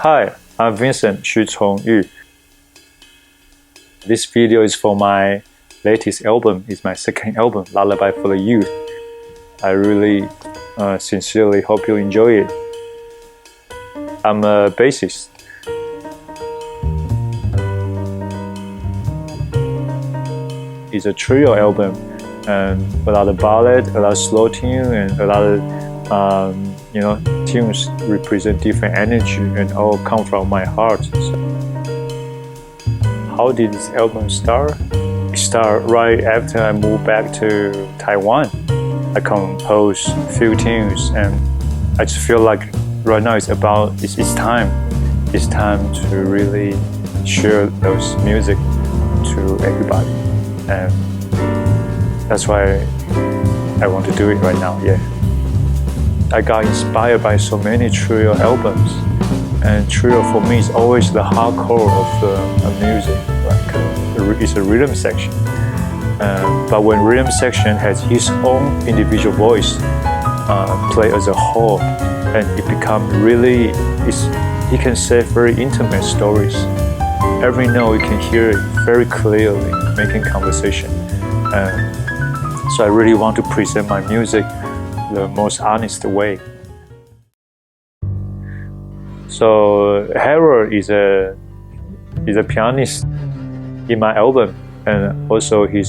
Hi, I'm Vincent徐崇育. This video is for my latest album. It's my second album, Lullaby for the Youth. I really sincerely hope you enjoy it. I'm a bassist. It's a trio album, and a lot of ballad, a lot of slow tune, and a lot of tunes represent different energy and all come from my heart. So, how did this album start? It started right after I moved back to Taiwan. I composed a few tunes, and I just feel like right now it's time. It's time to really share those music to everybody, and that's why I want to do it right now. Yeah. I got inspired by so many trio albums, and trio for me is always the hardcore of the music. Like it's a rhythm section, but when rhythm section has his own individual voice, play as a whole, and it becomes really, he can say very intimate stories. Every note you can hear it very clearly, making conversation. So I really want to present my music the most honest way. So Harold is a pianist in my album, and also he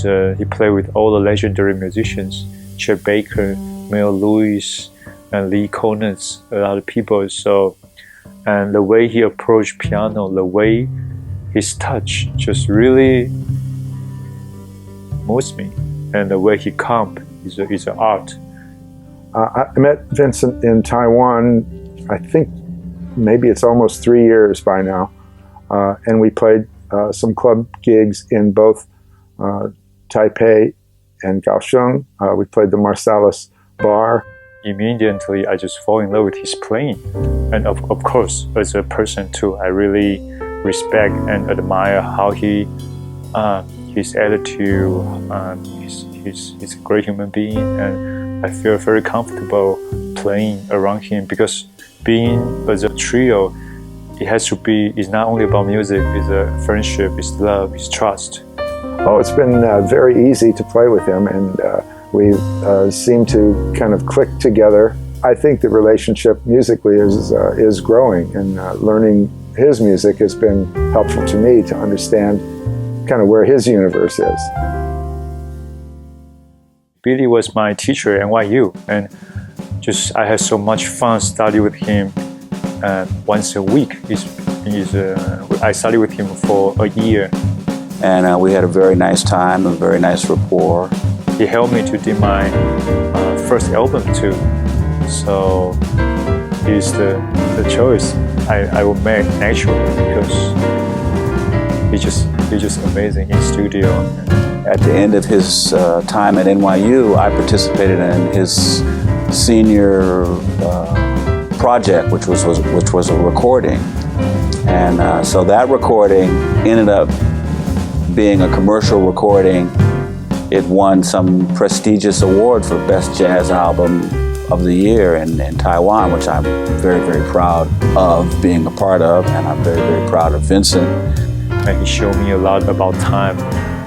played with all the legendary musicians, Chet Baker, Mel Lewis, and Lee Konitz, a lot of people. So, and the way he approached piano, the way his touch just really moves me, and the way he comp is an art. I met Vincent in Taiwan, I think maybe it's almost 3 years by now, and we played some club gigs in both Taipei and Kaohsiung. We played the Marsalis Bar. Immediately I just fall in love with his playing, and of course as a person too, I really respect and admire how his attitude. He's a great human being, and I feel very comfortable playing around him, because being as a trio, it's not only about music, it's a friendship, it's love, it's trust. Oh, it's been very easy to play with him, and we seem to kind of click together. I think the relationship musically is growing, and learning his music has been helpful to me to understand kind of where his universe is. Billy was my teacher at NYU, and I had so much fun studying with him once a week. I studied with him for a year. And we had a very nice time, a very nice rapport. He helped me to do my first album too. So he's the choice I will make naturally, because he's just amazing in studio. At the end of his time at NYU, I participated in his senior project, which was a recording, and so that recording ended up being a commercial recording. It won some prestigious award for Best Jazz Album of the Year in Taiwan, which I'm very, very proud of being a part of, and I'm very, very proud of Vincent. And he showed me a lot about time,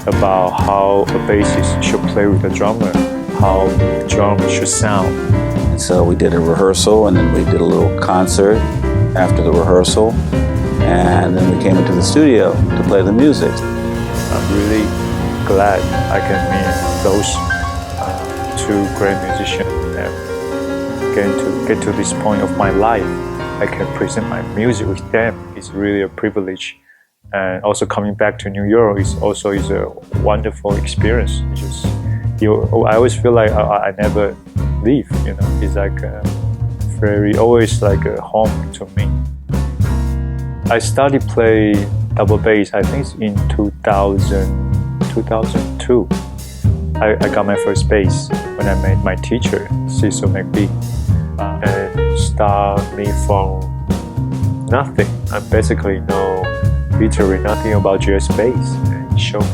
about how a bassist should play with a drummer, how the drum should sound. And so we did a rehearsal, and then we did a little concert after the rehearsal, and then we came into the studio to play the music. I'm really glad I can meet those two great musicians, and get to this point of my life. I can present my music with them. It's really a privilege. And also coming back to New York is a wonderful experience. I always feel like I never leave. It's like always like a home to me. I started play double bass, I think it's in 2002. I got my first bass when I met my teacher, Cecil McBee, and started me from nothing. I basically know literally nothing about jazz bass, and he showed me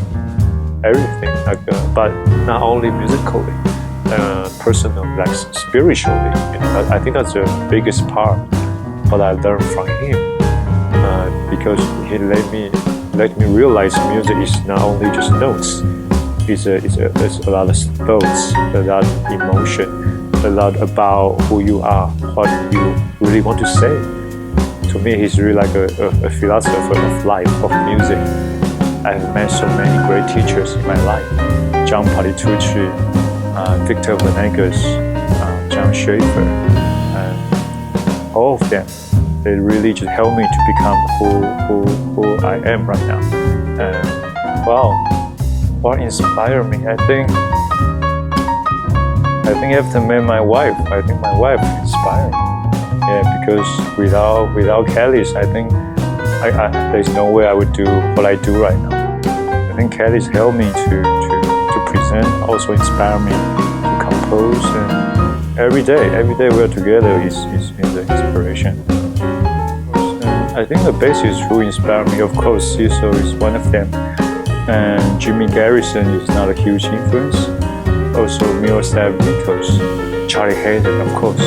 everything, but not only musically, personally, like spiritually. I think that's the biggest part what I learned from him. because he let me realize music is not only just notes. It's a lot of thoughts, a lot of emotion, a lot about who you are, what you really want to say. To me, he's really like a philosopher of life, of music. I've met so many great teachers in my life. John Patitucci, Victor Venegas, John Schaefer, and all of them. They really just helped me to become who I am right now. And wow, what inspired me? I think after I met my wife, I think my wife inspired me. Yeah, because without Kelly's, I think there's no way I would do what I do right now. I think Kelly's helped me to present, also inspire me to compose, and every day we're together is the inspiration. I think the bassist who inspired me, of course, Cecil is one of them, and Jimmy Garrison is not a huge influence. Also, Miroslav Nikos, Charlie Hayden, of course,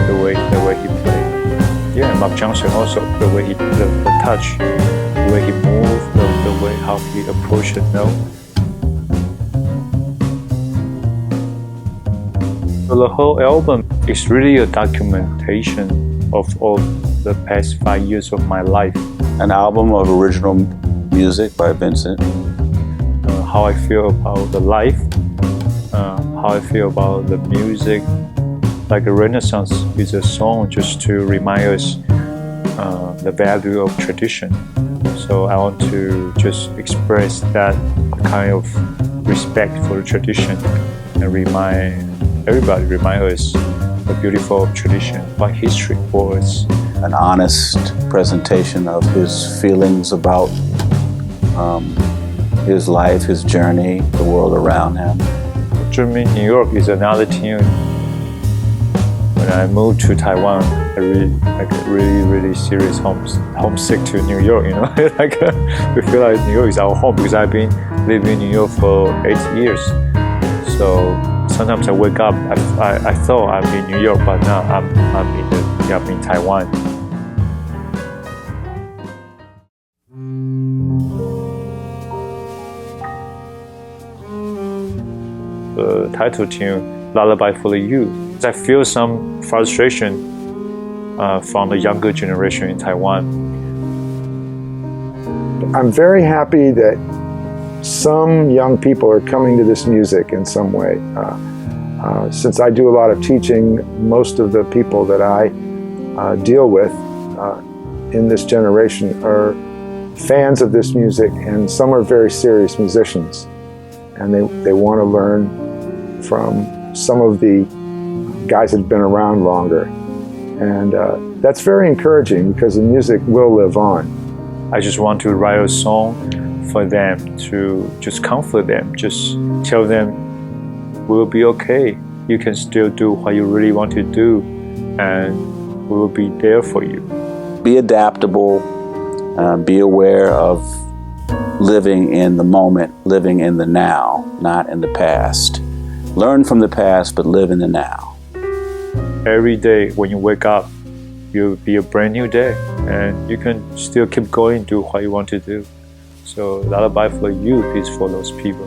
the way he played. Yeah, Mark Johnson also, the way the touch, the way he moved, the way how he approached the note. So the whole album is really a documentation of all the past 5 years of my life. An album of original music by Vincent. How I feel about the life, how I feel about the music. Like a Renaissance is a song just to remind us the value of tradition. So I want to just express that kind of respect for the tradition and remind us the beautiful tradition, what history was. An honest presentation of his feelings about his life, his journey, the world around him. Dreaming New York is another tune. When I moved to Taiwan, I really serious homesick to New York. You know, we feel like New York is our home because I've been living in New York for 8 years. So sometimes I wake up, I thought I'm in New York, but now I'm in Taiwan. The title tune, Lullaby for the Youth. I feel some frustration from the younger generation in Taiwan. I'm very happy that some young people are coming to this music in some way. Since I do a lot of teaching, most of the people that I deal with in this generation are fans of this music, and some are very serious musicians. And they want to learn from some of the guys that have been around longer. And that's very encouraging because the music will live on. I just want to write a song for them to just comfort them, just tell them we'll be okay. You can still do what you really want to do, and we will be there for you. Be adaptable, be aware of living in the moment, living in the now, not in the past. Learn from the past, but live in the now. Every day when you wake up, you'll be a brand new day, and you can still keep going, do what you want to do. So Lullaby for Youth is for those people.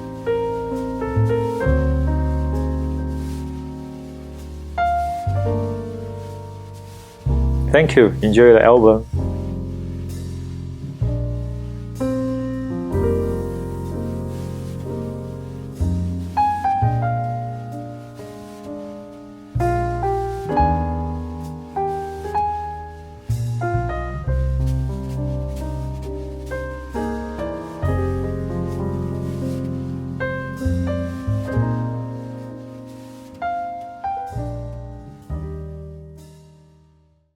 Thank you. Enjoy the album.